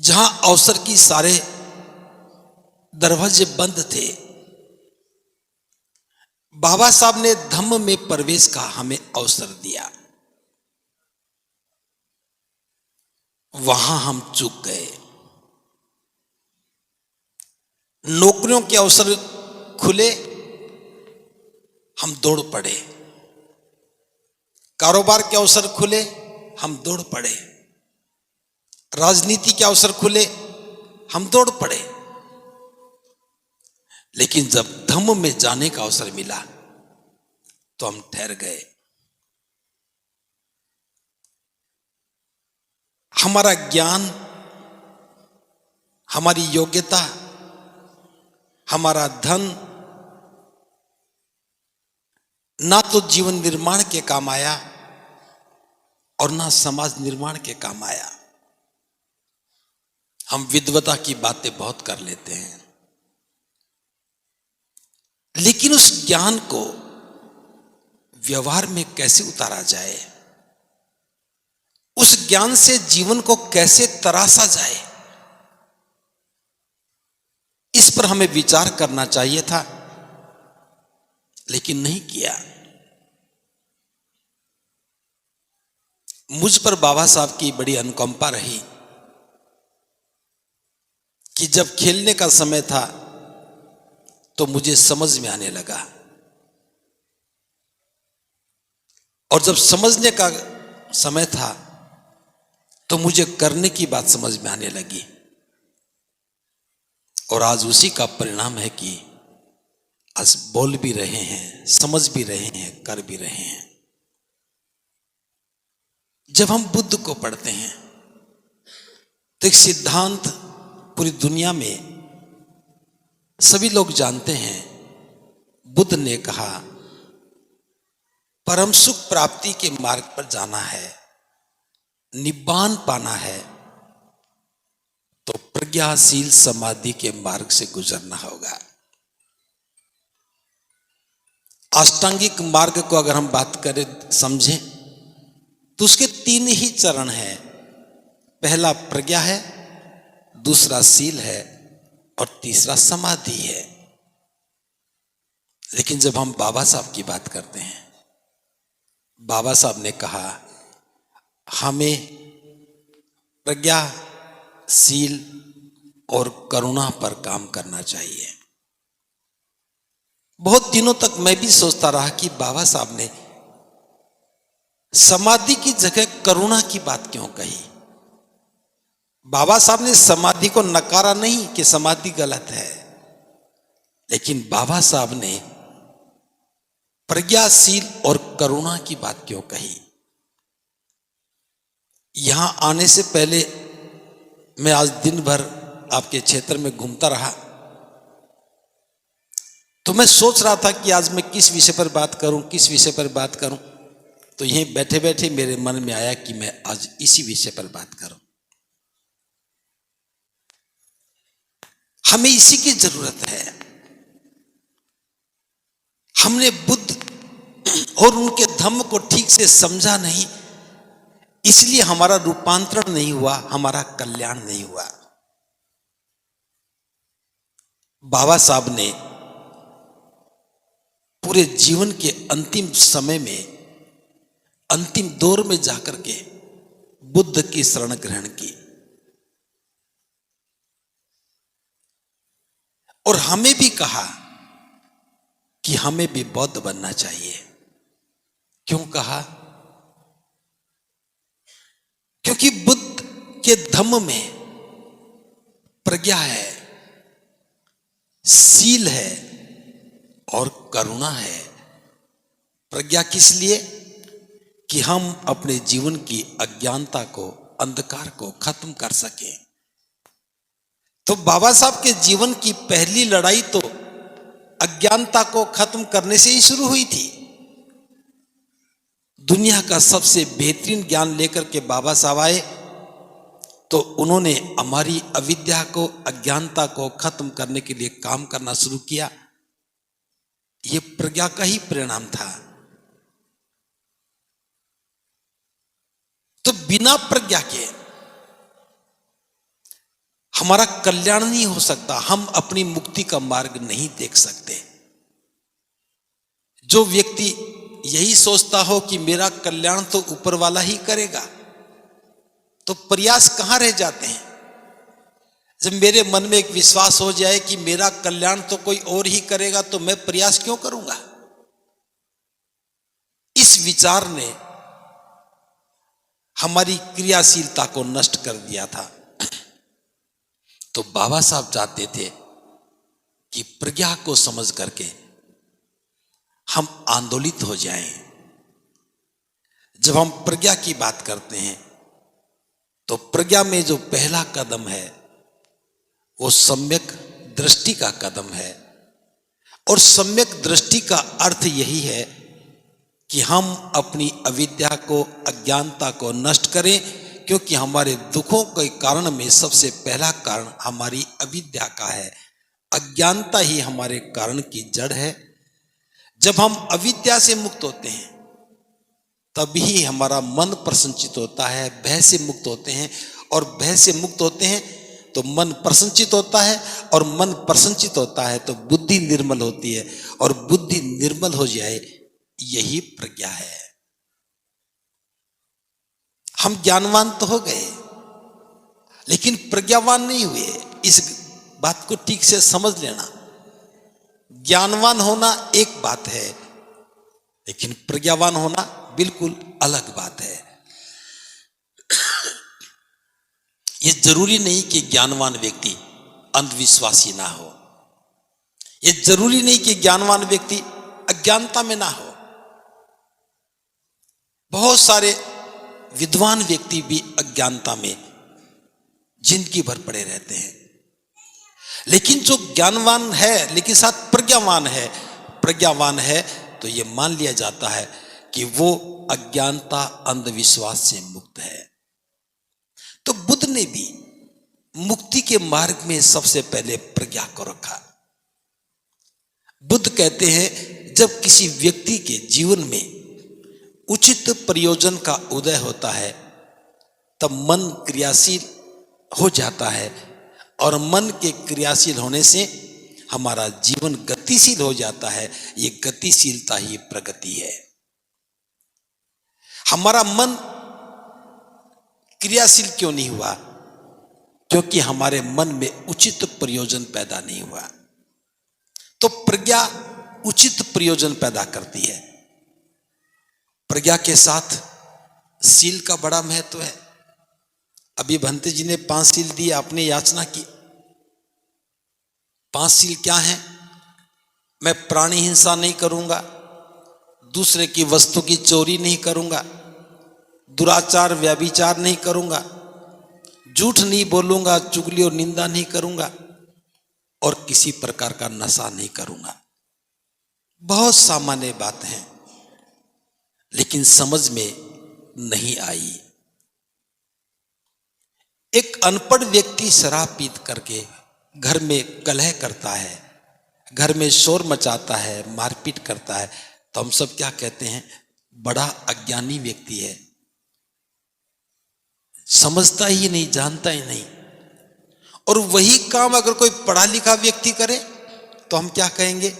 जहां अवसर की सारे दरवाजे बंद थे, बाबा साहब ने धम्म में प्रवेश का हमें अवसर दिया। वहां हम चूक गए। नौकरियों के अवसर खुले, हम दौड़ पड़े। कारोबार के अवसर खुले, हम दौड़ पड़े। राजनीति के अवसर खुले, हम दौड़ पड़े। लेकिन जब धम्म में जाने का अवसर मिला तो हम ठहर गए। हमारा ज्ञान, हमारी योग्यता, हमारा धन ना तो जीवन निर्माण के काम आया और ना समाज निर्माण के काम आया। हम विद्वता की बातें बहुत कर लेते हैं, लेकिन उस ज्ञान को व्यवहार में कैसे उतारा जाए, उस ज्ञान से जीवन को कैसे तराशा जाए, इस पर हमें विचार करना चाहिए था, लेकिन नहीं किया। मुझ पर बाबा साहब की बड़ी अनुकंपा रही कि जब खेलने का समय था तो मुझे समझ में आने लगा, और जब समझने का समय था तो मुझे करने की बात समझ में आने लगी। और आज उसी का परिणाम है कि आज बोल भी रहे हैं, समझ भी रहे हैं, कर भी रहे हैं। जब हम बुद्ध को पढ़ते हैं तो एक सिद्धांत पूरी दुनिया में सभी लोग जानते हैं। बुद्ध ने कहा, परम सुख प्राप्ति के मार्ग पर जाना है, निब्बान पाना है, तो प्रज्ञाशील समाधि के मार्ग से गुजरना होगा। अष्टांगिक मार्ग को अगर हम बात करें, समझें, तो उसके 3 ही चरण हैं। पहला प्रज्ञा है, दूसरा शील है और तीसरा समाधि है। लेकिन जब हम बाबा साहब की बात करते हैं, बाबा साहब ने कहा हमें प्रज्ञा, शील और करुणा पर काम करना चाहिए। बहुत दिनों तक मैं भी सोचता रहा कि बाबा साहब ने समाधि की जगह करुणा की बात क्यों कही। बाबा साहब ने समाधि को नकारा नहीं कि समाधि गलत है, लेकिन बाबा साहब ने प्रज्ञाशील और करुणा की बात क्यों कही। यहां आने से पहले मैं आज दिन भर आपके क्षेत्र में घूमता रहा, तो मैं सोच रहा था कि आज मैं किस विषय पर बात करूं, किस विषय पर बात करूं। तो यहीं बैठे बैठे मेरे मन में आया कि मैं आज इसी विषय पर बात करूं। हमें इसी की जरूरत है। हमने बुद्ध और उनके धम्म को ठीक से समझा नहीं, इसलिए हमारा रूपांतरण नहीं हुआ, हमारा कल्याण नहीं हुआ। बाबा साहब ने पूरे जीवन के अंतिम समय में, अंतिम दौर में जाकर के बुद्ध की शरण ग्रहण की, और हमें भी कहा कि हमें भी बौद्ध बनना चाहिए। क्यों कहा? क्योंकि बुद्ध के धम्म में प्रज्ञा है, शील है और करुणा है। प्रज्ञा किस लिए? कि हम अपने जीवन की अज्ञानता को, अंधकार को खत्म कर सकें। तो बाबा साहब के जीवन की पहली लड़ाई तो अज्ञानता को खत्म करने से ही शुरू हुई थी। दुनिया का सबसे बेहतरीन ज्ञान लेकर के बाबा साहब आए, तो उन्होंने हमारी अविद्या को, अज्ञानता को खत्म करने के लिए काम करना शुरू किया। यह प्रज्ञा का ही परिणाम था। तो बिना प्रज्ञा के हमारा कल्याण नहीं हो सकता, हम अपनी मुक्ति का मार्ग नहीं देख सकते। जो व्यक्ति यही सोचता हो कि मेरा कल्याण तो ऊपर वाला ही करेगा, तो प्रयास कहां रह जाते हैं। जब मेरे मन में एक विश्वास हो जाए कि मेरा कल्याण तो कोई और ही करेगा, तो मैं प्रयास क्यों करूंगा। इस विचार ने हमारी क्रियाशीलता को नष्ट कर दिया था। तो बाबा साहब चाहते थे कि प्रज्ञा को समझ करके हम आंदोलित हो जाएं। जब हम प्रज्ञा की बात करते हैं तो प्रज्ञा में जो पहला कदम है वो सम्यक दृष्टि का कदम है। और सम्यक दृष्टि का अर्थ यही है कि हम अपनी अविद्या को, अज्ञानता को नष्ट करें, क्योंकि हमारे दुखों के कारण में सबसे पहला कारण हमारी अविद्या का है। अज्ञानता ही हमारे कारण की जड़ है। जब हम अविद्या से मुक्त होते हैं तभी हमारा मन प्रसन्नचित होता है, भय से मुक्त होते हैं। और भय से मुक्त होते हैं तो मन प्रसन्नचित होता है, और मन प्रसन्नचित होता है तो बुद्धि निर्मल होती है, और बुद्धि निर्मल हो जाए यही प्रज्ञा है। हम ज्ञानवान तो हो गए लेकिन प्रज्ञावान नहीं हुए। इस बात को ठीक से समझ लेना। ज्ञानवान होना एक बात है, लेकिन प्रज्ञावान होना बिल्कुल अलग बात है। यह जरूरी नहीं कि ज्ञानवान व्यक्ति अंधविश्वासी ना हो। यह जरूरी नहीं कि ज्ञानवान व्यक्ति अज्ञानता में ना हो। बहुत सारे विद्वान व्यक्ति भी अज्ञानता में जिंदगी भर पड़े रहते हैं। लेकिन जो ज्ञानवान है लेकिन साथ प्रज्ञावान है तो यह मान लिया जाता है कि वो अज्ञानता, अंधविश्वास से मुक्त है। तो बुद्ध ने भी मुक्ति के मार्ग में सबसे पहले प्रज्ञा को रखा। बुद्ध कहते हैं जब किसी व्यक्ति के जीवन में उचित प्रयोजन का उदय होता है तब मन क्रियाशील हो जाता है, और मन के क्रियाशील होने से हमारा जीवन गतिशील हो जाता है। ये गतिशीलता ही प्रगति है। हमारा मन क्रियाशील क्यों नहीं हुआ? क्योंकि हमारे मन में उचित प्रयोजन पैदा नहीं हुआ। तो प्रज्ञा उचित प्रयोजन पैदा करती है। प्रज्ञा के साथ सील का बड़ा महत्व है। अभी भंते जी ने 5 सील दिए, आपने याचना की। 5 सील क्या हैं? मैं प्राणी हिंसा नहीं करूंगा, दूसरे की वस्तु की चोरी नहीं करूंगा, दुराचार व्यभिचार नहीं करूंगा, झूठ नहीं बोलूंगा, चुगली और निंदा नहीं करूंगा, और किसी प्रकार का नशा नहीं करूंगा। बहुत सामान्य बात है, लेकिन समझ में नहीं आई। एक अनपढ़ व्यक्ति शराब पीत करके घर में कलह करता है, घर में शोर मचाता है, मारपीट करता है, तो हम सब क्या कहते हैं? बड़ा अज्ञानी व्यक्ति है, समझता ही नहीं, जानता ही नहीं। और वही काम अगर कोई पढ़ा लिखा व्यक्ति करे तो हम क्या कहेंगे?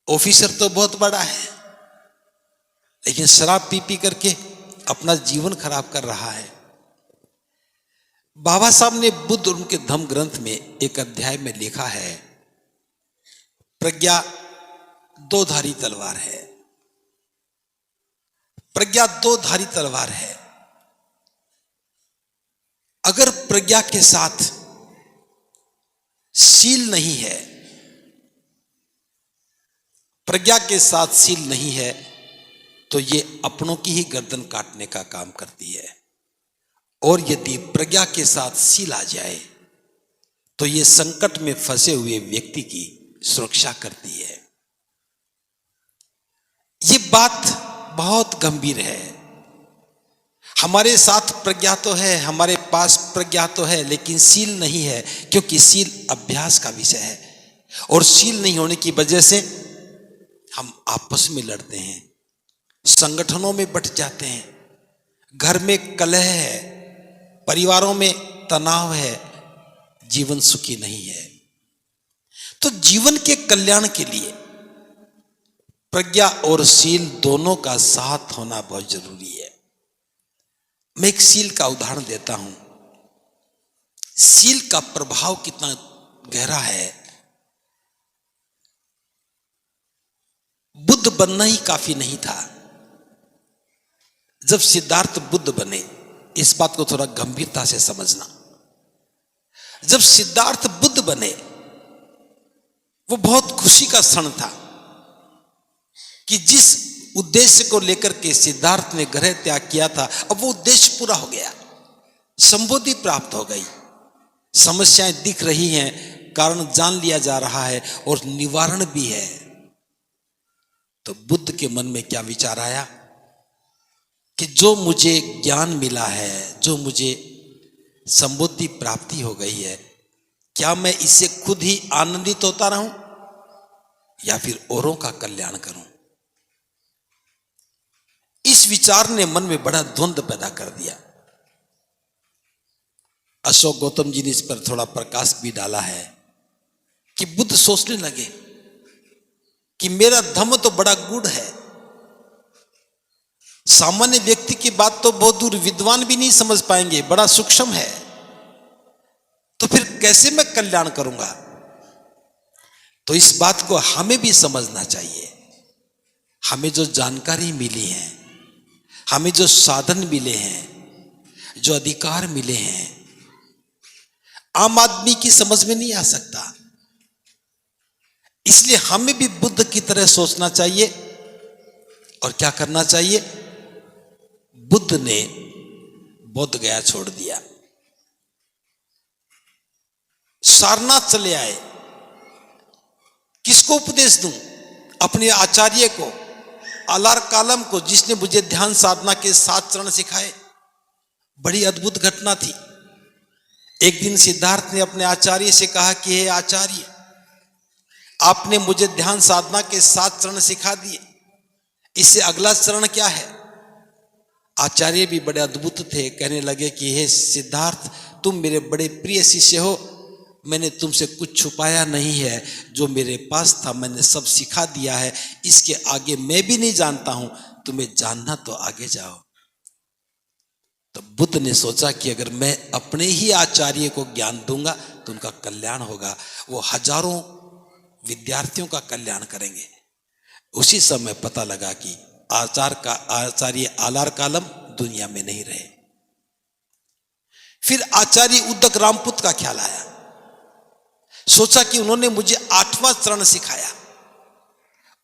ऑफिसर तो बहुत बड़ा है, लेकिन शराब पी पी करके अपना जीवन खराब कर रहा है। बाबा साहब ने बुद्ध और उनके धम्म ग्रंथ में एक अध्याय में लिखा है, प्रज्ञा 2 धारी तलवार है। प्रज्ञा 2 धारी तलवार है। अगर प्रज्ञा के साथ सील नहीं है, प्रज्ञा के साथ सील नहीं है, तो ये अपनों की ही गर्दन काटने का काम करती है। और यदि प्रज्ञा के साथ सील आ जाए तो ये संकट में फंसे हुए व्यक्ति की सुरक्षा करती है। ये बात बहुत गंभीर है। हमारे साथ प्रज्ञा तो है, हमारे पास प्रज्ञा तो है, लेकिन सील नहीं है, क्योंकि सील अभ्यास का विषय है। और सील नहीं होने की वजह से हम आपस में लड़ते हैं, संगठनों में बंट जाते हैं, घर में कलह है, परिवारों में तनाव है, जीवन सुखी नहीं है। तो जीवन के कल्याण के लिए प्रज्ञा और शील दोनों का साथ होना बहुत जरूरी है। मैं एक शील का उदाहरण देता हूं। शील का प्रभाव कितना गहरा है। बुद्ध बनना ही काफी नहीं था। जब सिद्धार्थ बुद्ध बने, इस बात को थोड़ा गंभीरता से समझना। जब सिद्धार्थ बुद्ध बने, वो बहुत खुशी का क्षण था कि जिस उद्देश्य को लेकर के सिद्धार्थ ने ग्रह त्याग किया था, अब वो उद्देश्य पूरा हो गया, संबोधि प्राप्त हो गई, समस्याएं दिख रही हैं, कारण जान लिया जा रहा है और निवारण भी है। तो बुद्ध के मन में क्या विचार आया कि जो मुझे ज्ञान मिला है, जो मुझे संबोधि प्राप्ति हो गई है, क्या मैं इससे खुद ही आनंदित होता रहूं या फिर औरों का कल्याण करूं? इस विचार ने मन में बड़ा द्वंद्व पैदा कर दिया। अशोक गौतम जी ने इस पर थोड़ा प्रकाश भी डाला है कि बुद्ध सोचने लगे कि मेरा धम्म तो बड़ा गूढ़ है, सामान्य व्यक्ति की बात तो बहुत दूर, विद्वान भी नहीं समझ पाएंगे, बड़ा सूक्ष्म है, तो फिर कैसे मैं कल्याण करूंगा? तो इस बात को हमें भी समझना चाहिए। हमें जो जानकारी मिली है, हमें जो साधन मिले हैं, जो अधिकार मिले हैं, आम आदमी की समझ में नहीं आ सकता। इसलिए हमें भी बुद्ध की तरह सोचना चाहिए। और क्या करना चाहिए? बुद्ध ने बोध गया छोड़ दिया, सारनाथ चले आए। किसको उपदेश दूं? अपने आचार्य को, आलार कालम को, जिसने मुझे ध्यान साधना के 7 चरण सिखाए। बड़ी अद्भुत घटना थी। एक दिन सिद्धार्थ ने अपने आचार्य से कहा कि हे आचार्य, आपने मुझे ध्यान साधना के 7 चरण सिखा दिए, इससे अगला चरण क्या है? आचार्य भी बड़े अद्भुत थे, कहने लगे कि हे सिद्धार्थ, तुम मेरे बड़े प्रिय शिष्य हो, मैंने तुमसे कुछ छुपाया नहीं है, जो मेरे पास था मैंने सब सिखा दिया है, इसके आगे मैं भी नहीं जानता हूं, तुम्हें जानना तो आगे जाओ। तो बुद्ध ने सोचा कि अगर मैं अपने ही आचार्य को ज्ञान दूंगा तो उनका कल्याण होगा, वो हजारों विद्यार्थियों का कल्याण करेंगे। उसी समय पता लगा कि आचार्य आलार कालम दुनिया में नहीं रहे। फिर आचार्य उद्दक रामपुत का ख्याल आया। सोचा कि उन्होंने मुझे 8वां चरण सिखाया,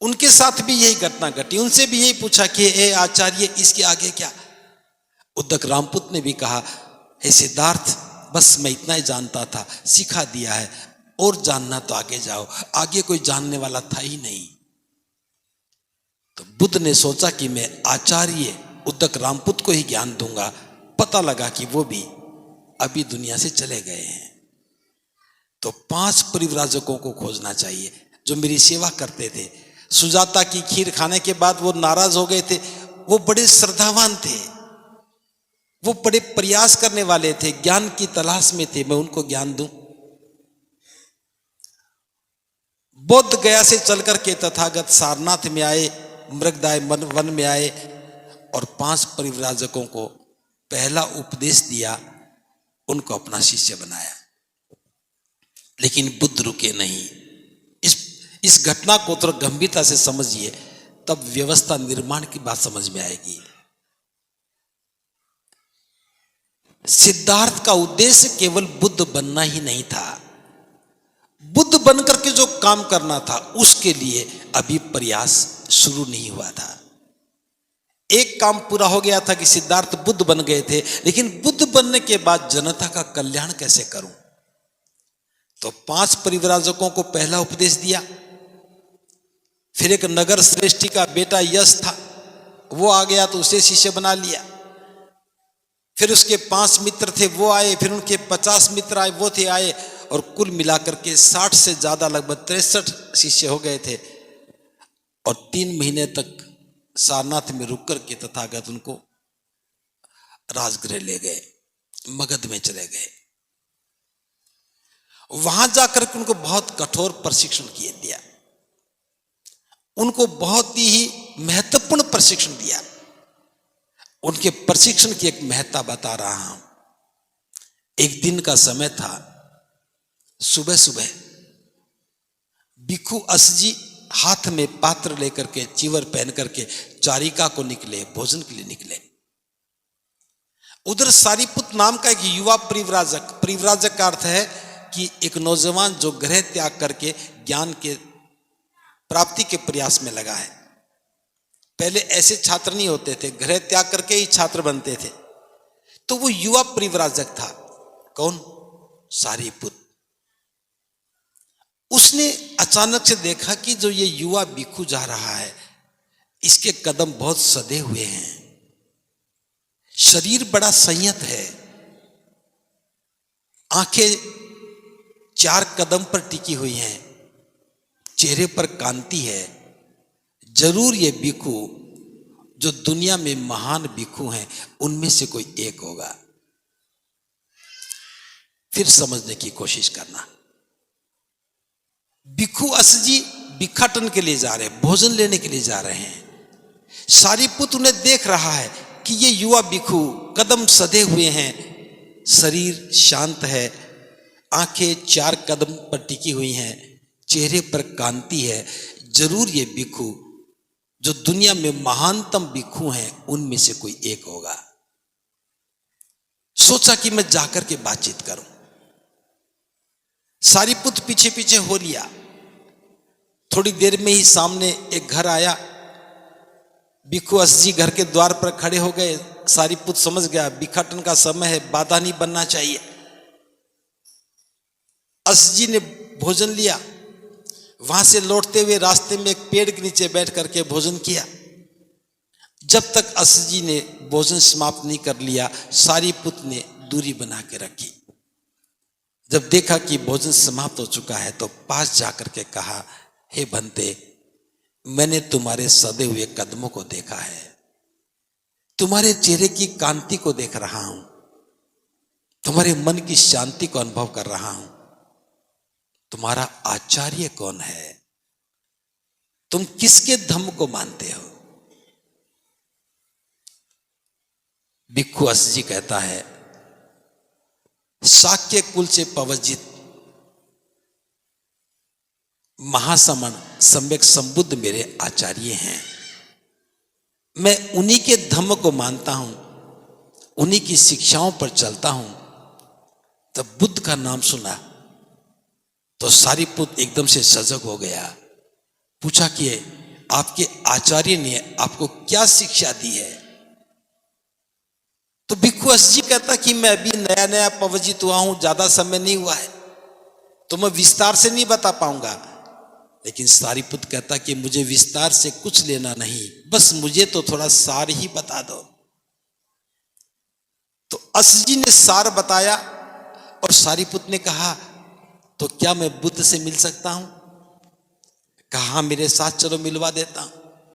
उनके साथ भी यही घटना घटी। उनसे भी यही पूछा कि ए आचार्य, इसके आगे क्या? उद्दक रामपुत ने भी कहा, हे सिद्धार्थ, बस मैं इतना ही जानता था, सिखा दिया है, और जानना तो आगे जाओ। आगे कोई जानने वाला था ही नहीं। तो बुद्ध ने सोचा कि मैं आचार्य उद्दक रामपुत को ही ज्ञान दूंगा। पता लगा कि वो भी अभी दुनिया से चले गए हैं। तो 5 परिव्राजकों को खोजना चाहिए जो मेरी सेवा करते थे। सुजाता की खीर खाने के बाद वो नाराज हो गए थे। वो बड़े श्रद्धावान थे, वो बड़े प्रयास करने वाले थे, ज्ञान की तलाश में थे, मैं उनको ज्ञान दूं। बोध गया से चलकर के तथागत सारनाथ में आए, मृगदाय वन में आए और 5 परिव्राजकों को पहला उपदेश दिया, उनको अपना शिष्य बनाया। लेकिन बुद्ध रुके नहीं। इस घटना को थोड़ा गंभीरता से समझिए, तब व्यवस्था निर्माण की बात समझ में आएगी। सिद्धार्थ का उद्देश्य केवल बुद्ध बनना ही नहीं था, बुद्ध बनकर के जो काम करना था उसके लिए अभी प्रयास शुरू नहीं हुआ था। एक काम पूरा हो गया था कि सिद्धार्थ बुद्ध बन गए थे, लेकिन बुद्ध बनने के बाद जनता का कल्याण कैसे करूं? तो 5 परिव्राजकों को पहला उपदेश दिया। फिर एक नगर श्रेष्ठी का बेटा यश था, वो आ गया तो उसे शिष्य बना लिया। फिर उसके 5 मित्र थे, वो आए। फिर उनके 50 मित्र आए, वो थे आए, और कुल मिलाकर के 60 से ज्यादा, लगभग 63 शिष्य हो गए थे। और 3 महीने तक सारनाथ में रुक कर के तथागत उनको राजगृह ले गए, मगध में चले गए। वहां जाकर के उनको बहुत कठोर प्रशिक्षण किए दिया, उनको बहुत ही महत्वपूर्ण प्रशिक्षण दिया। उनके प्रशिक्षण की एक महत्ता बता रहा हूं। एक दिन का समय था, सुबह सुबह भिक्खु असजी हाथ में पात्र लेकर के, चीवर पहन करके चारिका को निकले, भोजन के लिए निकले। उधर सारीपुत नाम का एक युवा परिव्राजक, परिव्राजक का अर्थ है कि एक नौजवान जो गृह त्याग करके ज्ञान के प्राप्ति के प्रयास में लगा है। पहले ऐसे छात्र नहीं होते थे, गृह त्याग करके ही छात्र बनते थे। तो वो युवा परिव्राजक था। कौन? सारीपुत। उसने अचानक से देखा कि जो ये युवा भिक्खु जा रहा है, इसके कदम बहुत सधे हुए हैं, शरीर बड़ा संयत है, आंखें 4 कदम पर टिकी हुई हैं, चेहरे पर कांति है। जरूर ये भिक्खु जो दुनिया में महान भिक्खु हैं उनमें से कोई एक होगा। फिर समझने की कोशिश करना। भिक्खु असजी भिक्षाटन के लिए जा रहे हैं, भोजन लेने के लिए जा रहे हैं। सारीपुत उन्हें देख रहा है कि ये युवा भिक्खु कदम सधे हुए हैं, शरीर शांत है, आंखें 4 कदम पर टिकी हुई हैं, चेहरे पर कांति है। जरूर ये भिक्खु जो दुनिया में महानतम भिक्खु हैं उनमें से कोई एक होगा। सोचा कि मैं जाकर के बातचीत करूं। सारीपुत पीछे पीछे हो लिया। थोड़ी देर में ही सामने एक घर आया। भिक्खु असजी घर के द्वार पर खड़े हो गए। सारीपुत समझ गया भिक्षाटन का समय है, बाधा नहीं बनना चाहिए। असजी ने भोजन लिया। वहां से लौटते हुए रास्ते में एक पेड़ के नीचे बैठ करके भोजन किया। जब तक असजी ने भोजन समाप्त नहीं कर लिया, सारीपुत ने दूरी बना के रखी। जब देखा कि भोजन समाप्त हो चुका है तो पास जाकर के कहा, हे भंते, मैंने तुम्हारे सधे हुए कदमों को देखा है, तुम्हारे चेहरे की कांति को देख रहा हूं, तुम्हारे मन की शांति को अनुभव कर रहा हूं। तुम्हारा आचार्य कौन है? तुम किसके धम्म को मानते हो? भिक्खु असजी कहता है, शाक्य कुल से पवजित महासमण सम्यक संबुद्ध मेरे आचार्य हैं। मैं उन्हीं के धम्म को मानता हूं, उन्हीं की शिक्षाओं पर चलता हूं। तब बुद्ध का नाम सुना तो सारीपुत एकदम से सजग हो गया। पूछा कि आपके आचार्य ने आपको क्या शिक्षा दी है? तो भिक्खु असजी कहता कि मैं अभी नया नया पवजित हुआ हूं, ज्यादा समय नहीं हुआ है, तो मैं विस्तार से नहीं बता पाऊंगा। लेकिन सारीपुत कहता कि मुझे विस्तार से कुछ लेना नहीं, बस मुझे तो थोड़ा सार ही बता दो। तो असजी ने सार बताया और सारीपुत ने कहा, तो क्या मैं बुद्ध से मिल सकता हूं? कहा, मेरे साथ चलो, मिलवा देता हूं।